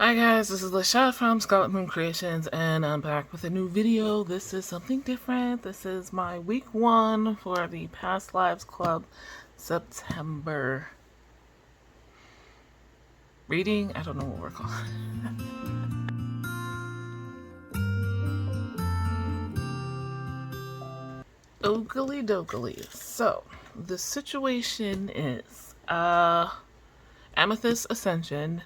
Hi guys, this is Lashette from Scarlet Moon Creations, and I'm back with a new video. This is something different. This is my week 1 for the Past Lives Club September reading. I don't know what we're calling it. Oakley dokley. So, the situation is, Amethyst Ascension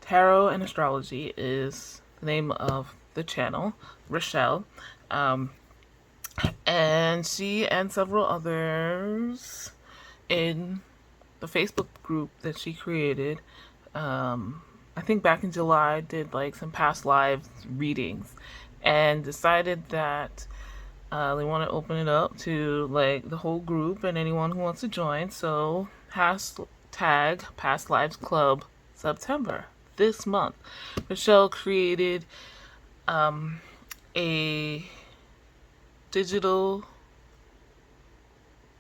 Tarot and Astrology is the name of the channel, Rochelle. And she and several others in the Facebook group that she created, I think back in July, did like some past lives readings and decided that they want to open it up to like the whole group and anyone who wants to join. So hashtag Past Lives Club September. This month, Michelle created a digital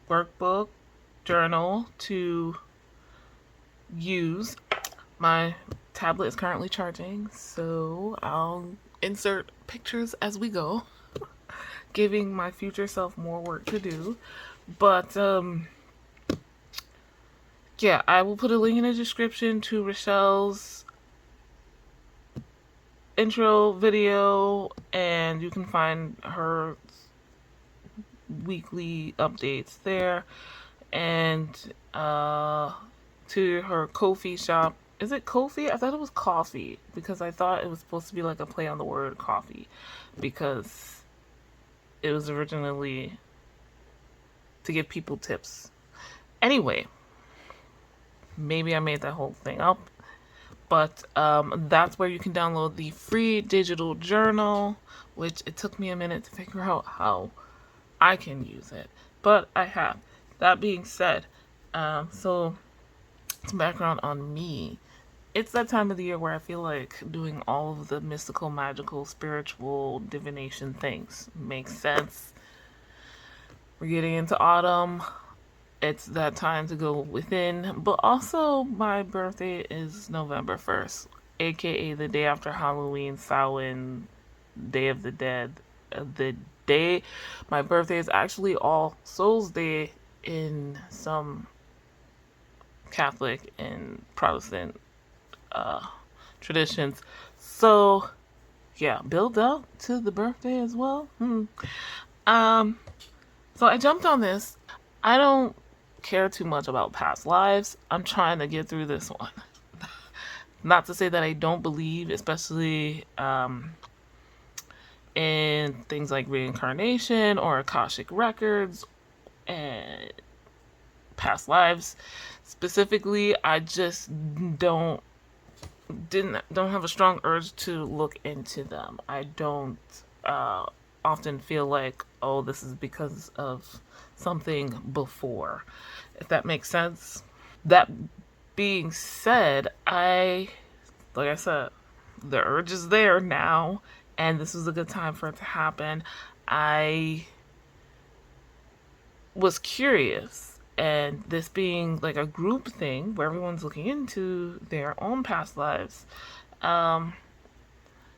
workbook journal to use. My tablet is currently charging, so I'll insert pictures as we go, giving my future self more work to do. But yeah, I will put a link in the description to Rochelle's intro video, and you can find her weekly updates there, and to her Ko-fi shop. Is it Ko-fi? I thought it was coffee because I thought it was supposed to be like a play on the word coffee, because it was originally to give people tips. Anyway, maybe I made that whole thing up. But that's where you can download the free digital journal, which it took me a minute to figure out how I can use it. But I have. That being said, so some background on me. It's that time of the year where I feel like doing all of the mystical, magical, spiritual, divination things. Makes sense. We're getting into autumn. It's that time to go within, but also my birthday is November 1st, aka the day after Halloween, Samhain, Day of the Dead. The day my birthday is actually All Souls Day in some Catholic and Protestant traditions. So yeah, build up to the birthday as well. So I jumped on this. I don't care too much about past lives. I'm trying to get through this one. Not to say that I don't believe, especially in things like reincarnation or Akashic records and past lives. Specifically, I just don't have a strong urge to look into them. I don't often feel like, oh, this is because of something before, if that makes sense. That being said, like I said, the urge is there now, and this is a good time for it to happen. I was curious, and this being like a group thing where everyone's looking into their own past lives,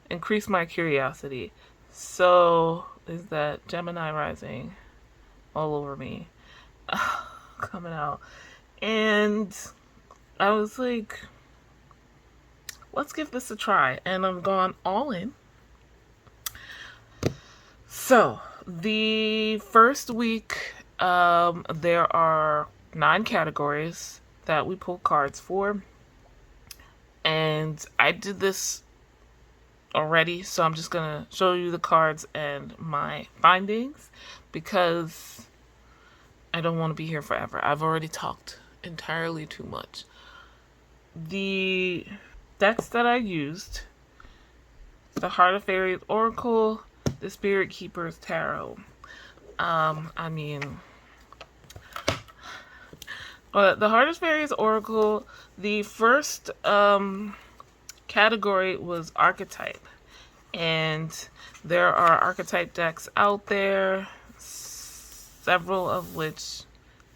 increased my curiosity. So is that Gemini rising all over me coming out, and I was like, let's give this a try, and I've gone all in. So the first week, there are 9 categories that we pull cards for, and I did this already, so I'm just gonna show you the cards and my findings because I don't want to be here forever. I've already talked entirely too much. The decks that I used: the Heart of Fairies Oracle, the Spirit Keepers Tarot. The Heart of Fairies Oracle, the first category was archetype, and there are archetype decks out there, several of which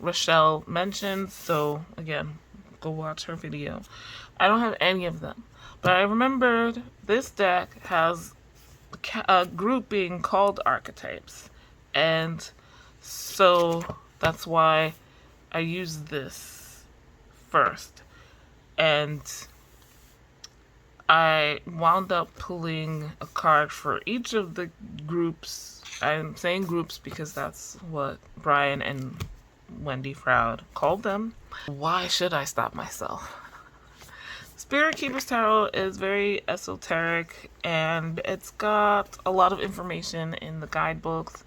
Rochelle mentioned, so again, go watch her video. I don't have any of them, But I remembered this deck has a grouping called archetypes. And so that's why I used this first. And I wound up pulling a card for each of the groups. I'm saying groups because that's what Brian and Wendy Froud called them. Why should I stop myself? Spirit Keeper's Tarot is very esoteric, and it's got a lot of information in the guidebooks.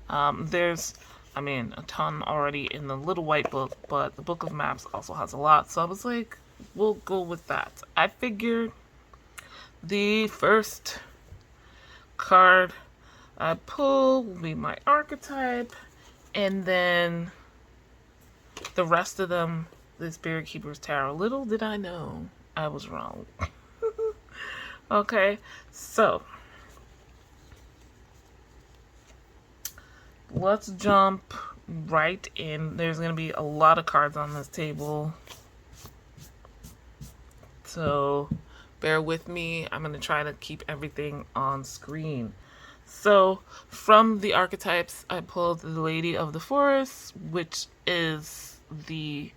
There's, a ton already in the Little White Book, but the Book of Maps also has a lot. So I was like, we'll go with that. I figured the first card I pull will be my archetype, and then the rest of them, the Spirit Keeper's Tarot. Little did I know I was wrong. Okay, so let's jump right in. There's going to be a lot of cards on this table, so bear with me. I'm going to try to keep everything on screen. So from the archetypes, I pulled the Lady of the Forest, which is the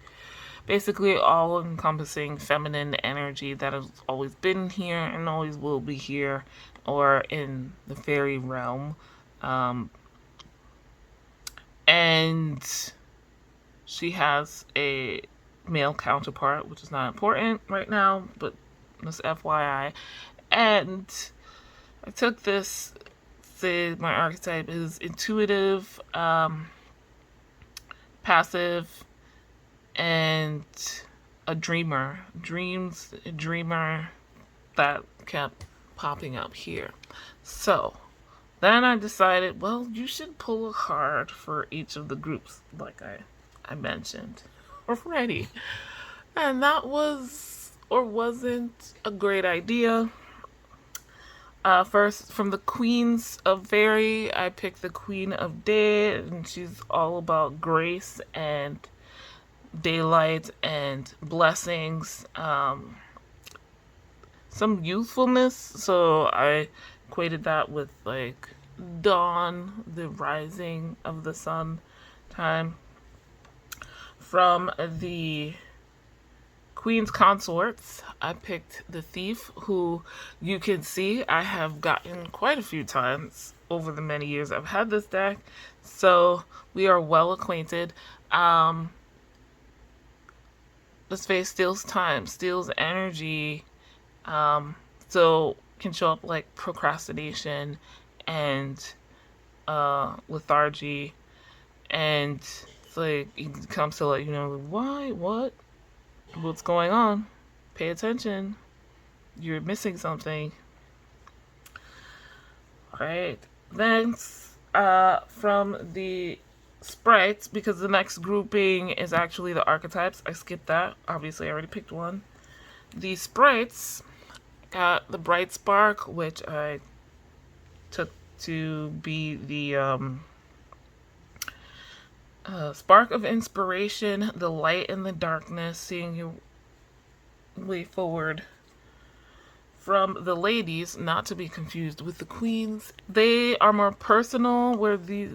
basically all-encompassing feminine energy that has always been here and always will be here, or in the fairy realm. And she has a male counterpart, which is not important right now, but just FYI. And I took this, say my archetype is intuitive, passive, and a dreamer. A dreamer that kept popping up here. So then I decided, well, you should pull a card for each of the groups, like I mentioned already. And that was, or wasn't, a great idea. First, from the Queens of Fairy, I picked the Queen of Day, and she's all about grace and daylight and blessings, some youthfulness, so I equated that with like dawn, the rising of the sun time. From the Queen's Consorts, I picked the Thief, who you can see I have gotten quite a few times over the many years I've had this deck, so we are well acquainted. This face steals time, steals energy, so can show up like procrastination and lethargy, and it's like it comes to let you know why, what's going on. Pay attention. You're missing something. Right. Then from the sprites, because the next grouping is actually the archetypes. I skipped that. Obviously, I already picked one. The sprites got the Bright Spark, which I took to be the spark of inspiration, the light in the darkness, seeing your way forward. From the ladies, not to be confused with the queens, they are more personal, where the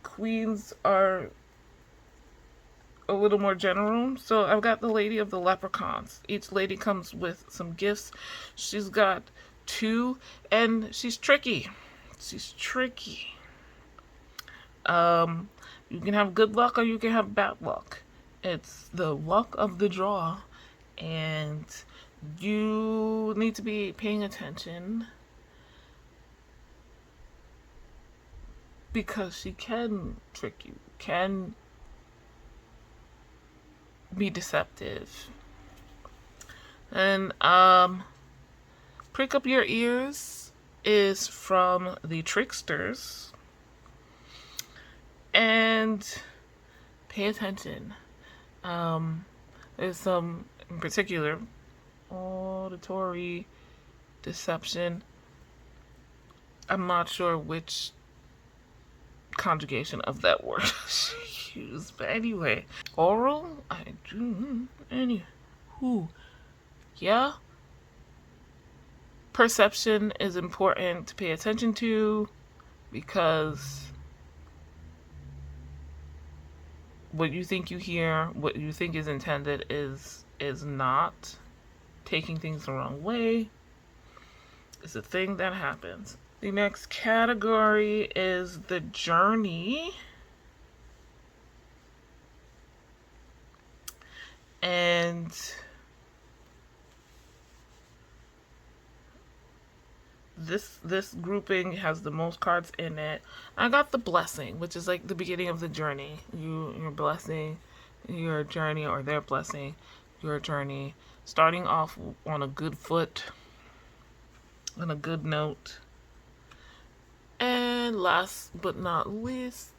queens are a little more general. So I've got the Lady of the Leprechauns. Each lady comes with some gifts. She's got 2, and she's tricky. She's tricky. You can have good luck or you can have bad luck. It's the luck of the draw, and you need to be paying attention, because she can trick you, can be deceptive. And Prick Up Your Ears is from the Tricksters. And pay attention. There's some, in particular, auditory deception. I'm not sure which conjugation of that word she used, but anyway, oral. Anywho, yeah, perception is important to pay attention to, because what you think you hear, what you think is intended is not. Taking things the wrong way is a thing that happens. The next category is the journey. And this grouping has the most cards in it. I got the blessing, which is like the beginning of the journey. Your blessing, your journey, or their blessing, your journey. Starting off on a good foot, on a good note. And last but not least,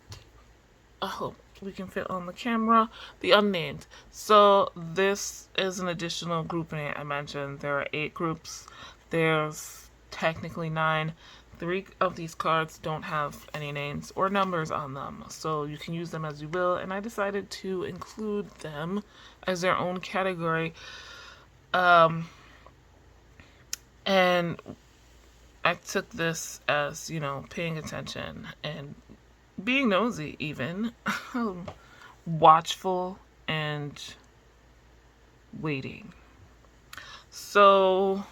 I hope we can fit on the camera, the unnamed. So this is an additional grouping I mentioned. There are 8 groups. There's technically 9. 3 of these cards don't have any names or numbers on them, so you can use them as you will, and I decided to include them as their own category. And I took this as, paying attention and being nosy, even watchful and waiting. So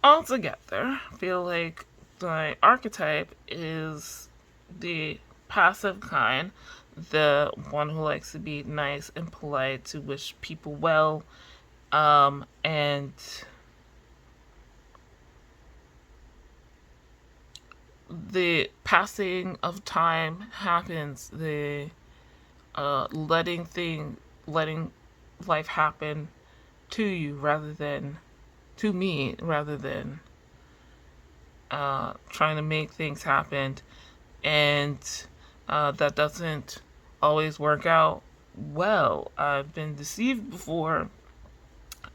altogether, I feel like my archetype is the passive kind, the one who likes to be nice and polite, to wish people well, and the passing of time happens, the letting life happen to you rather than to me, rather than trying to make things happen, and that doesn't always work out well. I've been deceived before,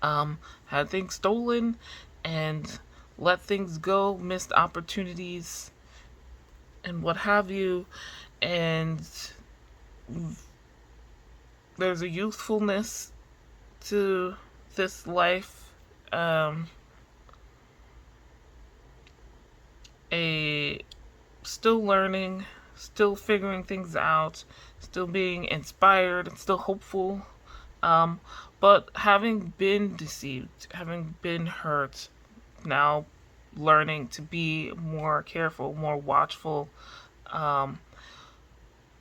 had things stolen, and let things go, missed opportunities, and what have you. And there's a youthfulness to this life, a still learning, still figuring things out, still being inspired, still hopeful, but having been deceived, having been hurt, now learning to be more careful, more watchful,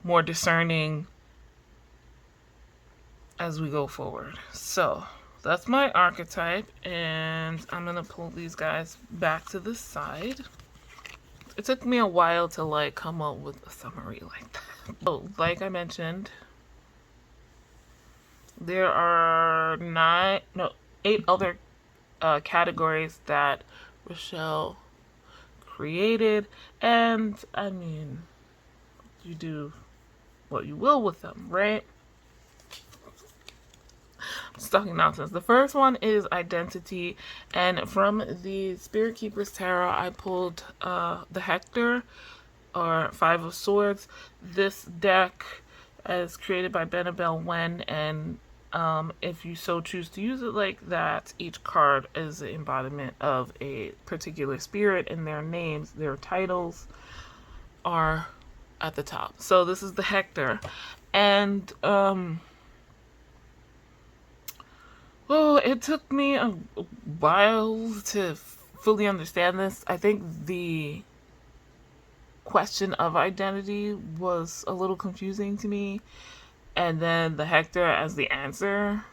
more discerning as we go forward. So that's my archetype, and I'm gonna pull these guys back to the side. It took me a while to come up with a summary like that. So, like I mentioned, there are 8 other categories that Rochelle created, and I mean, you do what you will with them, right? I'm just talking nonsense. The first one is identity, and from the Spirit Keeper's Tarot, I pulled the Hector, or 5 of Swords. This deck is created by Benabel Wen, and if you so choose to use it like that, each card is the embodiment of a particular spirit, and their names, their titles are at the top. So this is the Hector, and it took me a while to fully understand this. I think the question of identity was a little confusing to me, and then the Hector as the answer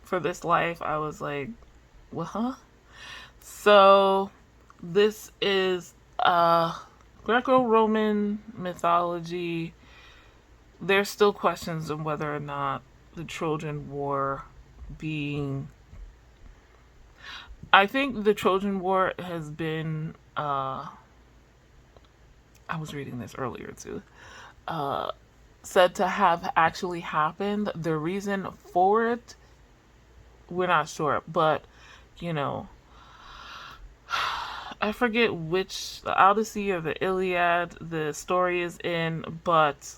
for this life, I was like, what, huh? So this is Greco-Roman mythology. There's still questions on whether or not the Trojan War being... I think the Trojan War has been... I was reading this earlier too. Said to have actually happened. The reason for it, we're not sure, but I forget which, the Odyssey or the Iliad the story is in, but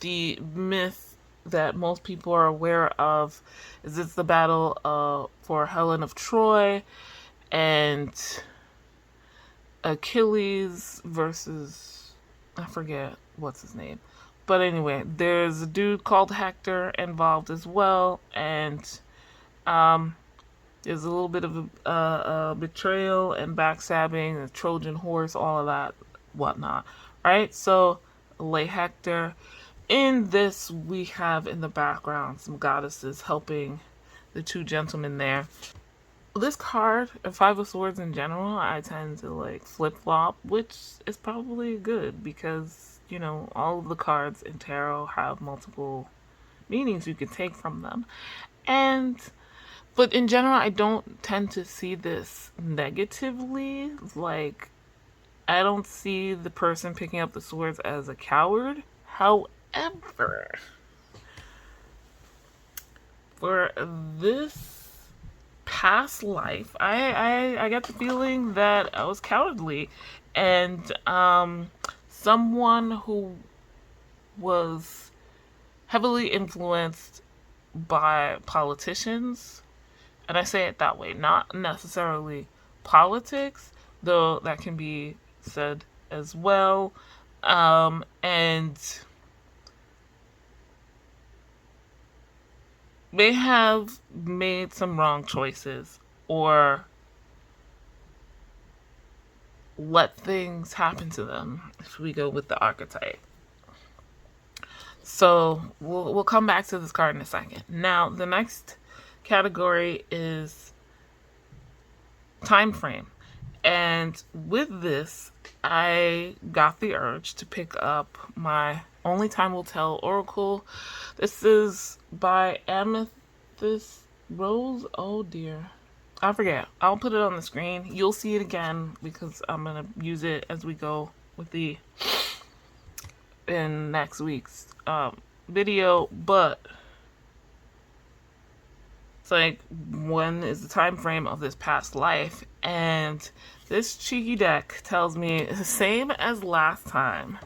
the myth that most people are aware of is it's the battle for Helen of Troy and Achilles versus, I forget what's his name. But anyway, there's a dude called Hector involved as well, and there's a little bit of a betrayal and backstabbing, a Trojan horse, all of that, whatnot, right? So, Lay Hector. In this, we have in the background some goddesses helping the two gentlemen there. This card, Five of Swords in general, I tend to like flip-flop, which is probably good because, you know, all of the cards in tarot have multiple meanings you can take from them. But in general, I don't tend to see this negatively. Like, I don't see the person picking up the swords as a coward. However, for this past life, I get the feeling that I was cowardly, and someone who was heavily influenced by politicians, and I say it that way, not necessarily politics, though that can be said as well, and may have made some wrong choices or let things happen to them, if we go with the archetype. So we'll come back to this card in a second. Now, the next category is time frame. And with this, I got the urge to pick up my Only Time Will Tell Oracle. This is by Amethyst Rose. Oh dear. I forget. I'll put it on the screen. You'll see it again because I'm going to use it as we go with in next week's video. But it's like, when is the time frame of this past life? And this cheeky deck tells me the same as last time.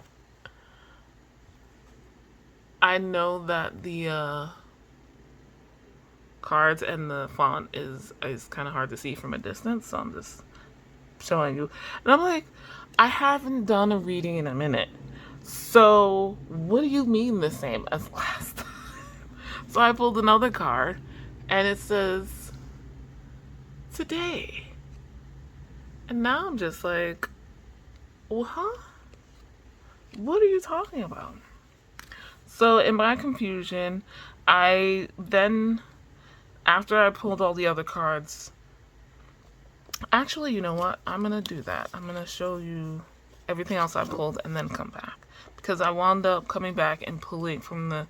I know that the cards and the font is kind of hard to see from a distance, so I'm just showing you. And I'm like, I haven't done a reading in a minute. So what do you mean the same as last time? So I pulled another card, and it says today. And now I'm just like, well, huh? What are you talking about? So in my confusion, I then, after I pulled all the other cards, actually, you know what? I'm going to do that. I'm going to show you everything else I pulled and then come back. Because I wound up coming back and pulling from the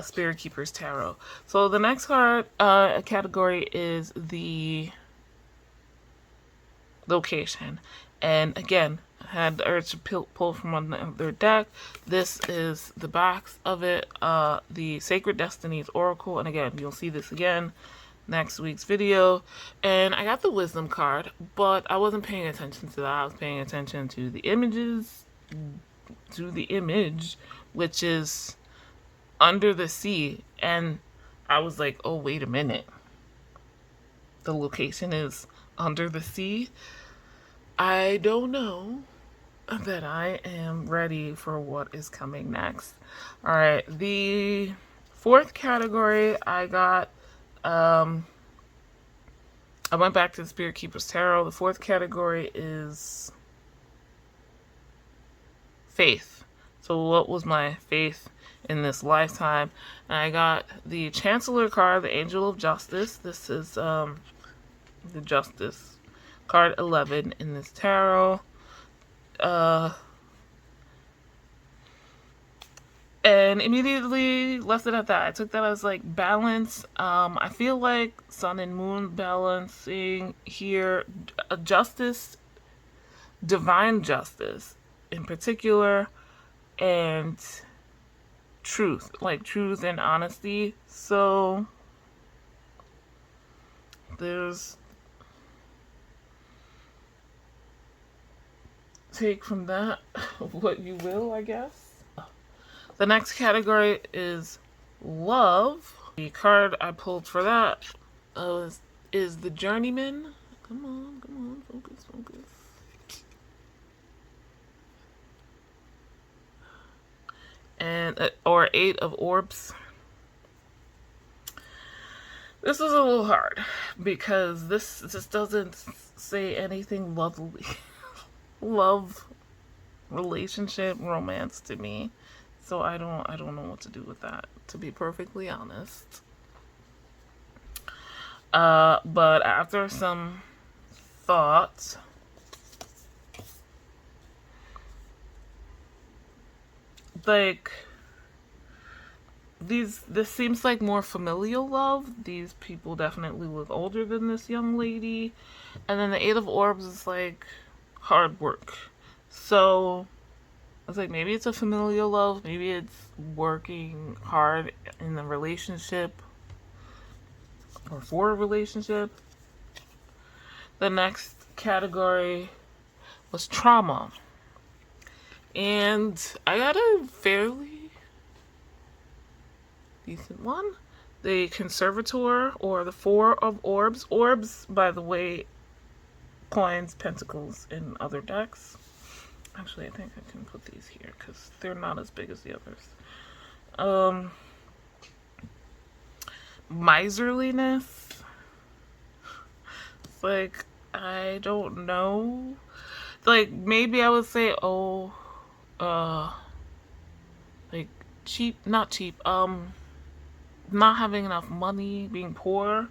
Spirit Keeper's Tarot. So the next card category is the location. And again, I had the urge to pull from another deck. This is the backs of it, the Sacred Destinies Oracle. And again, you'll see this again next week's video. And I got the Wisdom card, but I wasn't paying attention to that. I was paying attention to the images, to the image, which is under the sea. And I was like, oh, wait a minute. The location is under the sea. I don't know that I am ready for what is coming next. All right, the fourth category I got, I went back to the Spirit Keeper's Tarot. The fourth category is faith. So what was my faith in this lifetime? And I got the Chancellor card, the Angel of Justice. This is the Justice card 11 in this tarot. And immediately left it at that. I took that as like balance. I feel like Sun and Moon balancing here. Justice, divine justice in particular, and truth, like truth and honesty. So there's, take from that what you will, I guess. The next category is love. The card I pulled for that is the Journeyman. Come on, focus, focus. And or 8 of Orbs. This is a little hard because this doesn't say anything lovely. Love, relationship, romance to me. So I don't know what to do with that, to be perfectly honest. But after some thought, like, this seems like more familial love. These people definitely look older than this young lady. And then the 8 of Orbs is like hard work. So I was like, maybe it's a familial love, maybe it's working hard in the relationship or for a relationship. The next category was trauma. And I got a fairly decent one. The Conservator, or the 4 of Orbs. Orbs, by the way, coins pentacles in other decks. Actually, I think I can put these here because they're not as big as the others. Miserliness. It's like, I don't know. Like, maybe I would say, like, not cheap, not having enough money, being poor.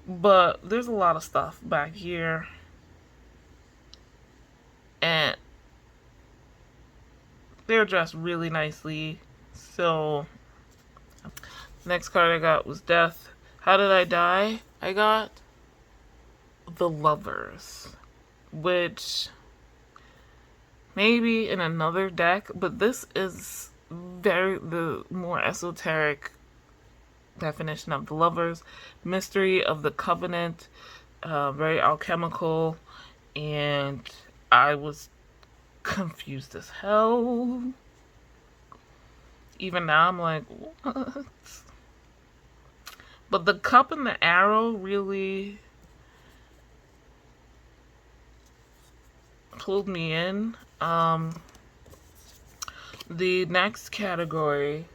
But there's a lot of stuff back here. And they're dressed really nicely. So, next card I got was Death. How did I die? I got the Lovers, which maybe in another deck, but this is the more esoteric definition of the Lovers. Mystery of the Covenant, very alchemical, and I was confused as hell. Even now I'm like, what? But the cup and the arrow really pulled me in. The next category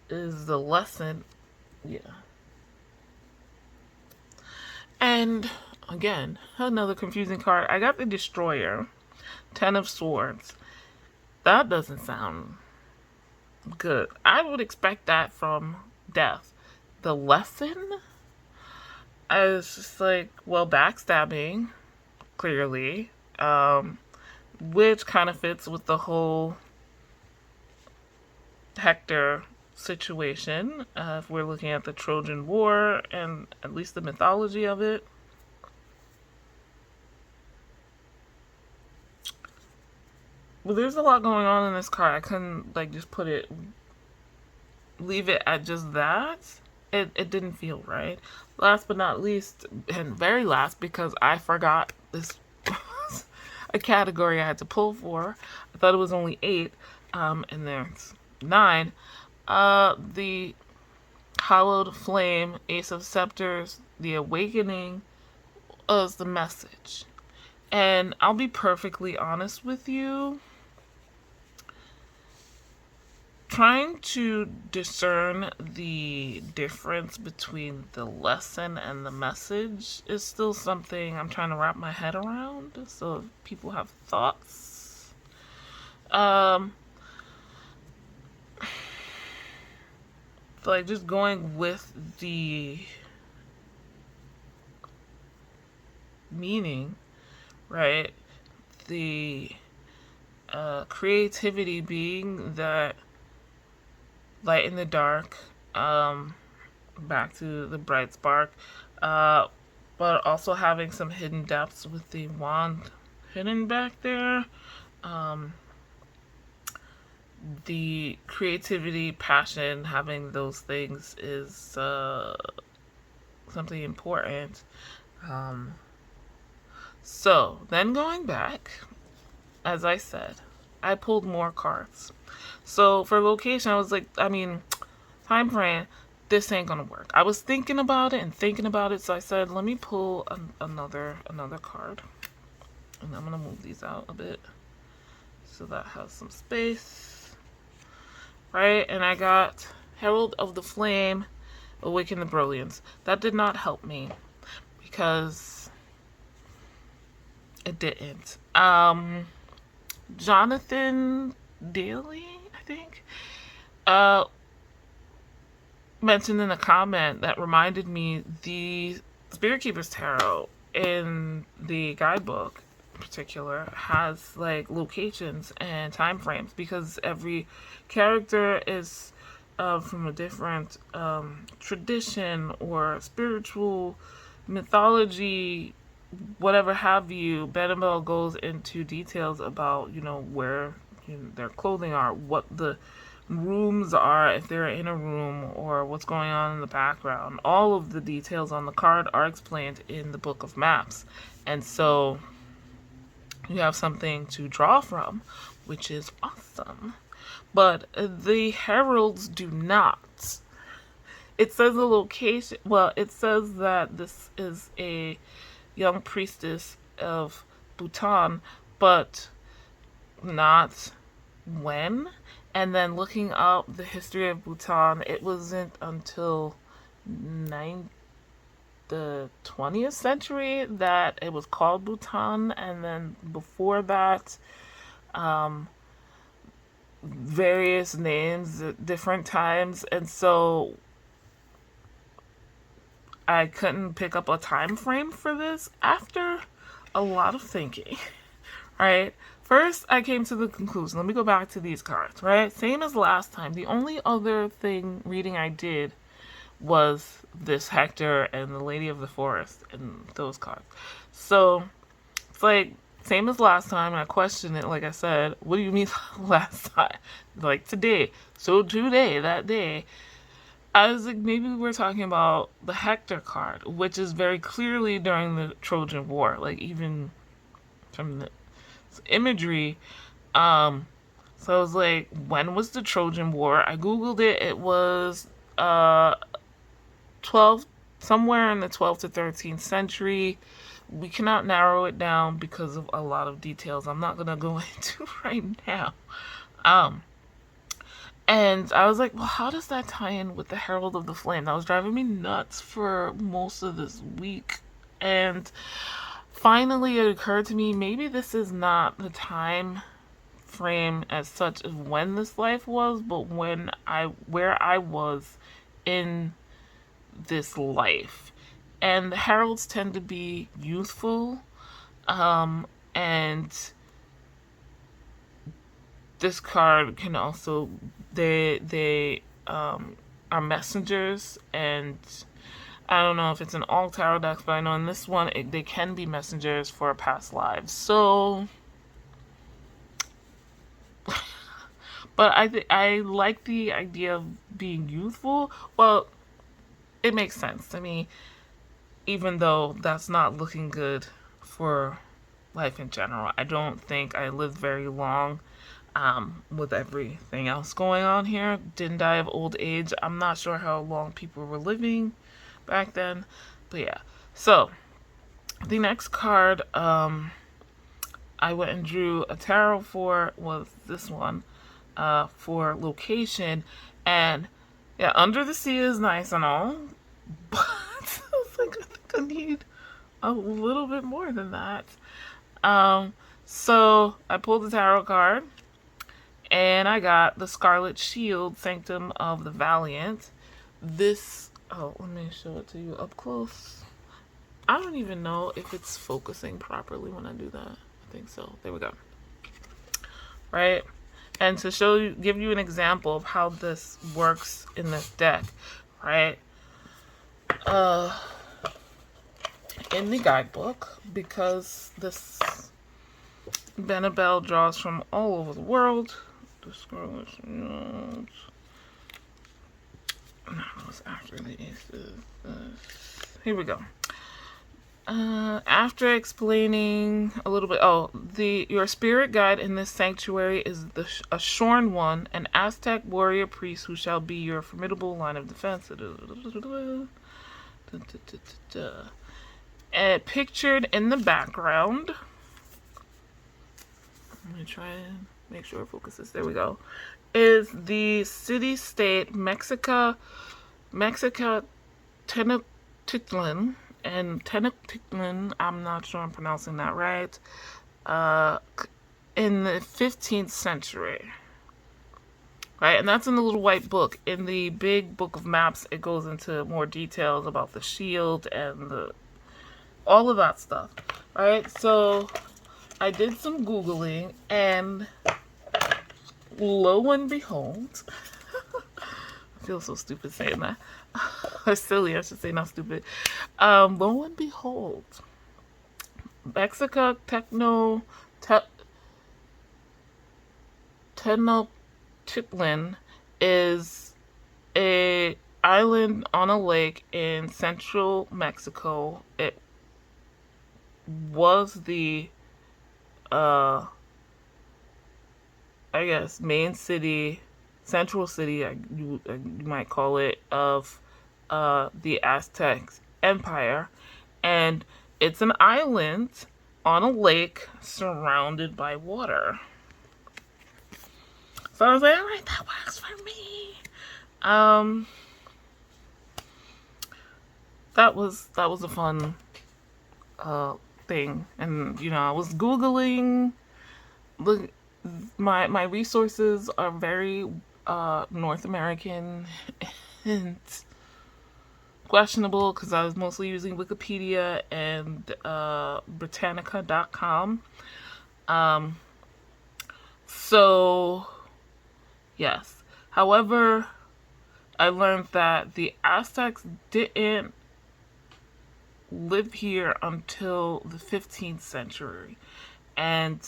is the lesson. Yeah. And again, another confusing card. I got the Destroyer, 10 of Swords. That doesn't sound good. I would expect that from Death. The lesson? I was just like, well, backstabbing, clearly, which kind of fits with the whole Hector situation, if we're looking at the Trojan War and at least the mythology of it. Well, there's a lot going on in this card. I couldn't like just leave it at just that. It didn't feel right. Last but not least, and very last, because I forgot this was a category I had to pull for. I thought it was only 8, and there's 9. The Hallowed Flame, Ace of Scepters, the Awakening was the message. And I'll be perfectly honest with you. Trying to discern the difference between the lesson and the message is still something I'm trying to wrap my head around. So if people have thoughts. Like just going with the meaning, right? The creativity being that light in the dark, back to the bright spark, but also having some hidden depths with the wand hidden back there. The creativity, passion, having those things is something important. So then going back, as I said, I pulled more cards. So for location, I was like, I mean, time frame, this ain't gonna work. I was thinking about it and thinking about it, so I said, let me pull another card, and I'm gonna move these out a bit so that has some space, right? And I got Herald of the Flame, Awaken the Brilliance. That did not help me because it didn't. Jonathan Daly, I think, mentioned in a comment that reminded me the Spirit Keeper's Tarot in the guidebook in particular has like locations and time frames because every character is from a different tradition or spiritual mythology, whatever have you. Benabel goes into details about, you know, where their clothing are, what the rooms are, if they're in a room, or what's going on in the background. All of the details on the card are explained in the Book of Maps. And so you have something to draw from, which is awesome. But the heralds do not. It says a location, well, it says that this is a young priestess of Bhutan, but not when. And then looking up the history of Bhutan, it wasn't until the 20th century that it was called Bhutan, and then before that, various names at different times. And so I couldn't pick up a time frame for this after a lot of thinking. Right? First, I came to the conclusion. Let me go back to these cards, right? Same as last time. The only other reading I did was this Hector and the Lady of the Forest and those cards. So it's like same as last time. I questioned it, like I said. What do you mean last time? Like today. So today, that day, I was like, maybe we're talking about the Hector card, which is very clearly during the Trojan War. Like even from the imagery. So I was like, when was the Trojan War? I googled it. It was 12, somewhere in the 12th to 13th century. We cannot narrow it down because of a lot of details I'm not gonna go into right now. And I was like, well, how does that tie in with the Herald of the Flame? That was driving me nuts for most of this week. And finally it occurred to me, maybe this is not the time frame as such of when this life was, but where I was in this life. And the heralds tend to be youthful, and this card can also they are messengers, and I don't know if it's in all tarot decks, but I know in this one they can be messengers for past lives. So, but I like the idea of being youthful. Well, it makes sense to me, even though that's not looking good for life in general. I don't think I lived very long with everything else going on here. Didn't die of old age. I'm not sure how long people were living back then, but yeah. So the next card I went and drew a tarot for was this one, for location. And yeah, Under the Sea is nice and all, but I was like, I think I need a little bit more than that. So I pulled the tarot card, and I got the Scarlet Shield, Sanctum of the Valiant. This, oh, let me show it to you up close. I don't even know if it's focusing properly when I do that. I think so. There we go. Right? And to show you, give you an example of how this works in this deck, right? In the guidebook, because this Benabel draws from all over the world. The Scarlet Shield. No, it's after the Aces. Here we go. After explaining a little bit, your spirit guide in this sanctuary is a shorn one, an Aztec warrior priest who shall be your formidable line of defense. And pictured in the background, I'm gonna try and make sure it focuses. There we go. Is the city-state Mexico Tenochtitlan. And Tenochtitlan, I'm not sure I'm pronouncing that right, in the 15th century. Right, and that's in the little white book. In the big book of maps, it goes into more details about the shield and all of that stuff. Right, so I did some Googling, and lo and behold, I feel so stupid saying that. Or silly, I should say, not stupid. Lo and behold, Mexico Tenochtitlan is a island on a lake in central Mexico. It was the I guess main city, central city, you might call it, of the Aztec Empire, and it's an island on a lake surrounded by water. So I was like, all right, that works for me. That was a fun thing, and I was Googling. Look, my resources are very North American and questionable because I was mostly using Wikipedia and Britannica.com. So, yes. However, I learned that the Aztecs didn't live here until the 15th century. And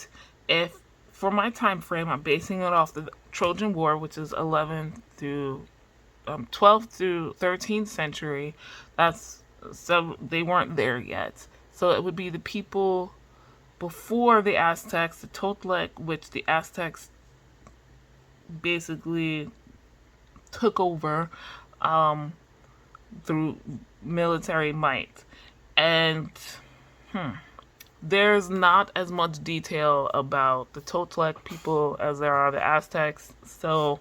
if, for my time frame, I'm basing it off the Trojan War, which is 12th through 13th century. So they weren't there yet. So it would be the people before the Aztecs, the Toltec, which the Aztecs basically took over through military might. And there's not as much detail about the Toltec people as there are the Aztecs, so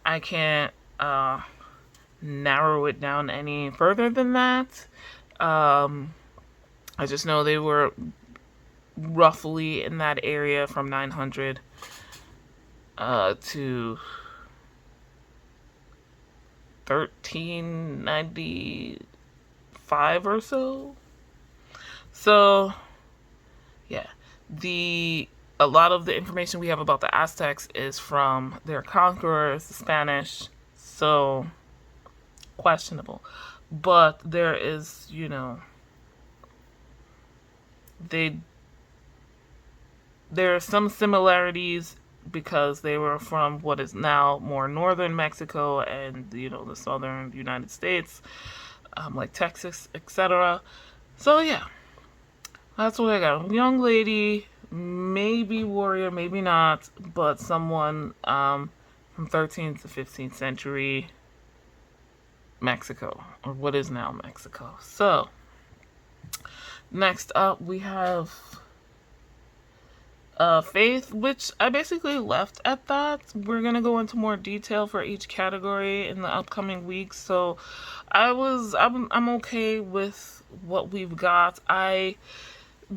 I can't narrow it down any further than that. I just know they were roughly in that area from 900 to 1395 or so. So, yeah, a lot of the information we have about the Aztecs is from their conquerors, the Spanish, so questionable. But there is, there are some similarities because they were from what is now more northern Mexico and, the southern United States, like Texas, etc. So, yeah. That's what I got. Young lady, maybe warrior, maybe not, but someone from 13th to 15th century Mexico, or what is now Mexico. So, next up we have faith, which I basically left at that. We're going to go into more detail for each category in the upcoming weeks. So, I'm okay with what we've got. I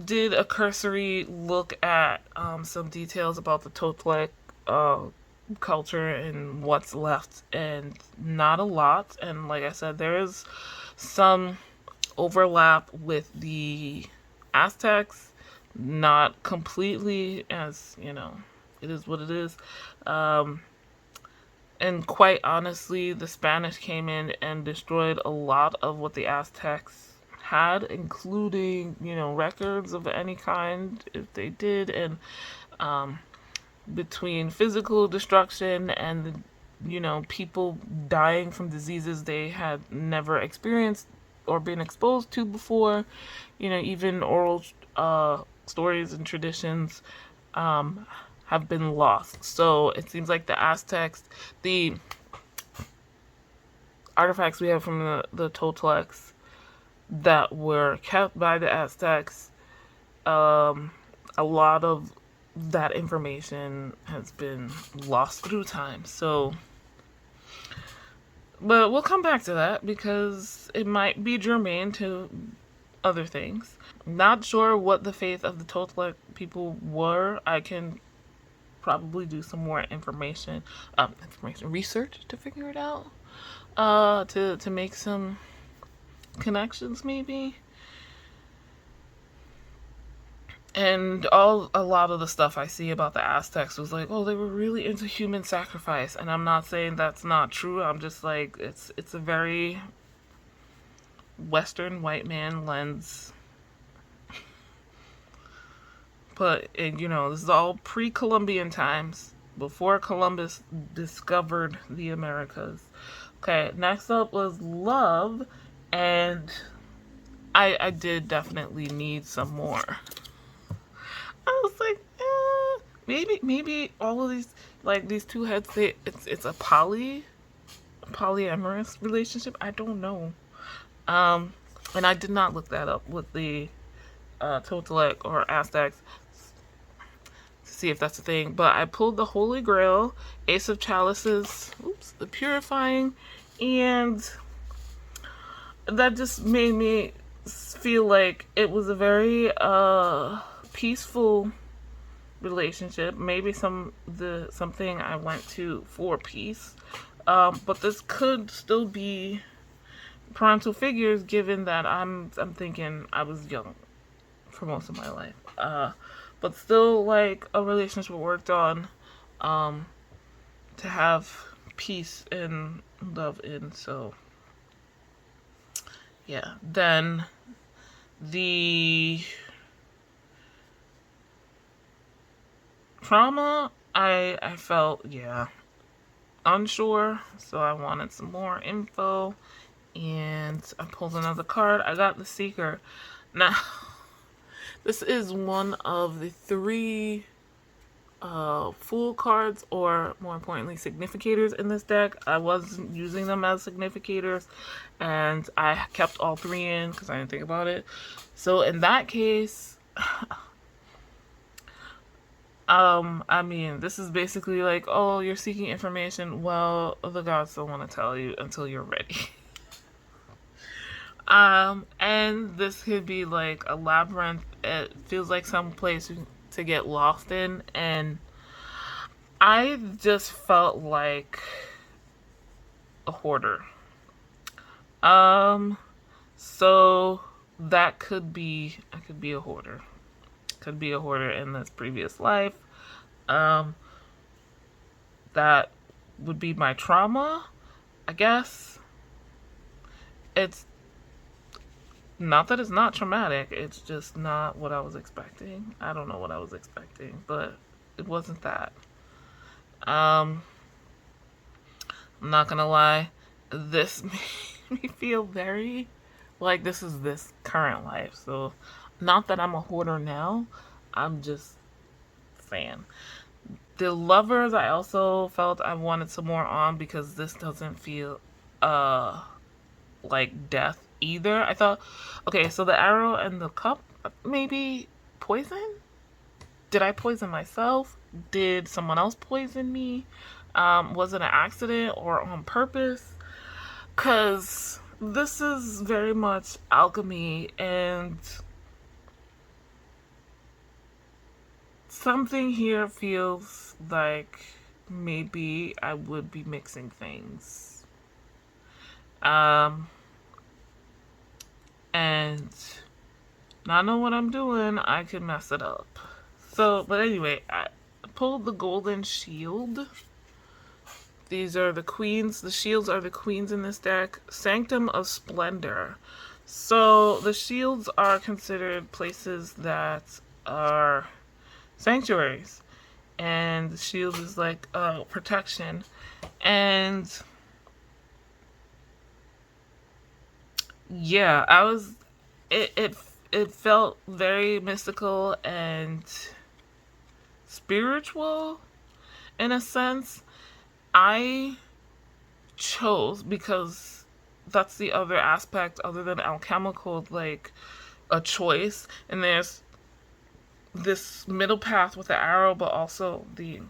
did a cursory look at some details about the Toltec culture and what's left, and not a lot. And like I said, there is some overlap with the Aztecs, not completely, as it is what it is. And quite honestly, the Spanish came in and destroyed a lot of what the Aztecs had, including, records of any kind, if they did, and between physical destruction and, people dying from diseases they had never experienced or been exposed to before. You know, even oral stories and traditions um, have been lost. So it seems like the Aztecs, the artifacts we have from the Toltecs that were kept by the Aztecs, a lot of that information has been lost through time. So, but we'll come back to that because it might be germane to other things. Not sure what the faith of the Toltec people were. I can probably do some more information research to figure it out. To make some connections maybe. And a lot of the stuff I see about the Aztecs was like, oh, they were really into human sacrifice, and I'm not saying that's not true. I'm just like, it's a very Western white man lens. But you know, this is all pre-Columbian times, before Columbus discovered the Americas. Okay, next up was love, and I did definitely need some more. I was like, maybe all of these, like these two heads, it's a polyamorous relationship. I don't know. And I did not look that up with the Totolec or Aztecs to see if that's a thing. But I pulled the Holy Grail, Ace of Chalices, the Purifying, and that just made me feel like it was a very peaceful relationship. Maybe something I went to for peace. But this could still be parental figures, given that I'm thinking I was young for most of my life. But still like a relationship worked on to have peace and love in. So yeah. Then the trauma, I felt, unsure, so I wanted some more info, and I pulled another card. I got the Seeker. Now, this is one of the three Fool cards, or more importantly, significators in this deck. I wasn't using them as significators, and I kept all three in because I didn't think about it. So in that case, I mean, this is basically like, oh, you're seeking information. Well, the gods don't want to tell you until you're ready. And this could be like a labyrinth. It feels like some place to get lost in, and I just felt like a hoarder. So that could be, I could be a hoarder. Could be a hoarder in this previous life. That would be my trauma, I guess. It's not that it's not traumatic, it's just not what I was expecting. I don't know what I was expecting, but it wasn't that. I'm not gonna lie, this made me feel very like this is this current life. So, not that I'm a hoarder now, I'm just saying. The lovers, I also felt I wanted some more on because this doesn't feel like death either. I thought, okay, so the arrow and the cup, maybe poison? Did I poison myself? Did someone else poison me? Was it an accident or on purpose? Because this is very much alchemy, and something here feels like maybe I would be mixing things. And not know what I'm doing, I could mess it up. So, but anyway, I pulled the golden shield. These are the queens. The shields are the queens in this deck. Sanctum of Splendor. So the shields are considered places that are sanctuaries, and the shield is like protection. And yeah, it felt very mystical and spiritual in a sense. I chose because that's the other aspect other than alchemical, like a choice. And there's this middle path with the arrow, but also the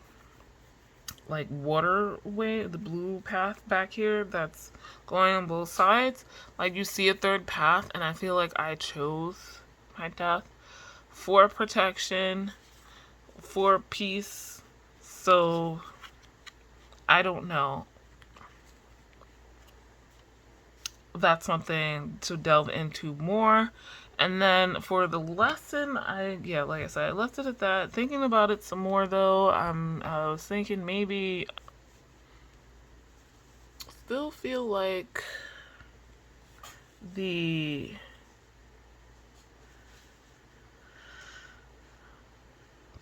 like waterway, the blue path back here that's going on both sides. Like you see a third path, and I feel like I chose my path for protection, for peace. So I don't know. That's something to delve into more. And then for the lesson, like I said, I left it at that. Thinking about it some more though, I was thinking maybe still feel like the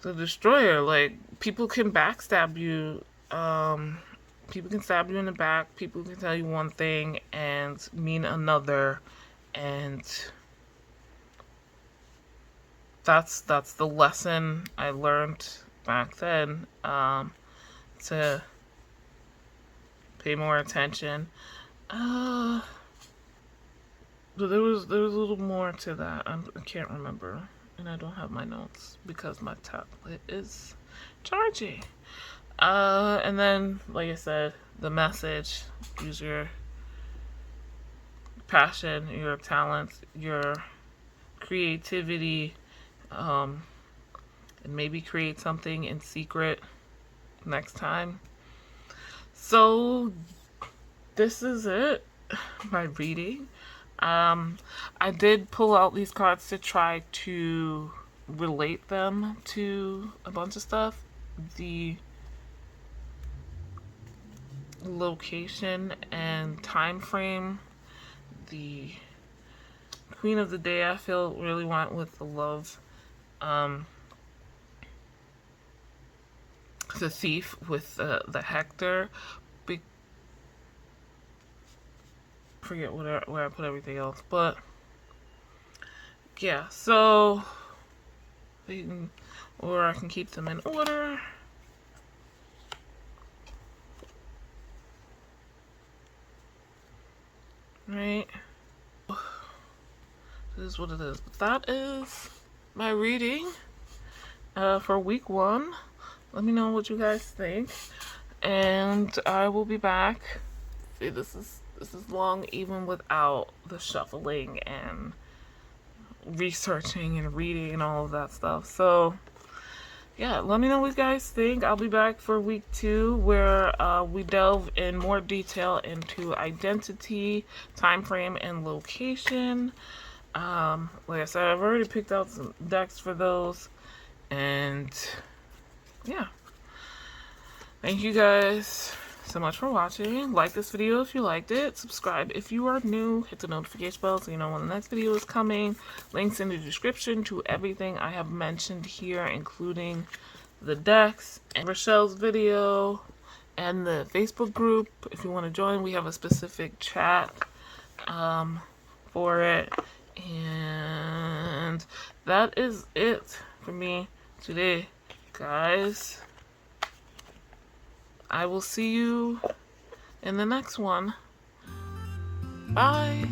destroyer, like people can backstab you. People can stab you in the back. People can tell you one thing and mean another, and that's the lesson I learned back then. To pay more attention. But there was a little more to that. I can't remember, and I don't have my notes because my tablet is charging. And then, like I said, the message: use your passion, your talents, your creativity, and maybe create something in secret next time. So this is it, my reading. I did pull out these cards to try to relate them to a bunch of stuff. The location and time frame, the Queen of the Day, I feel really went with the love. The Thief with the Hector. Forget where I put everything else, but yeah. So or I can keep them in order. Right. This is what it is. But that is my reading for week 1. Let me know what you guys think, and I will be back. See, this is long even without the shuffling and researching and reading and all of that stuff. So yeah, let me know what you guys think. I'll be back for week 2 where we delve in more detail into identity, time frame, and location. Like I said, I've already picked out some decks for those, and yeah. Thank you guys so much for watching. Like this video if you liked it. Subscribe if you are new. Hit the notification bell so you know when the next video is coming. Links in the description to everything I have mentioned here, including the decks and Rochelle's video and the Facebook group. If you want to join, we have a specific chat for it. And that is it for me today, guys. I will see you in the next one. Bye.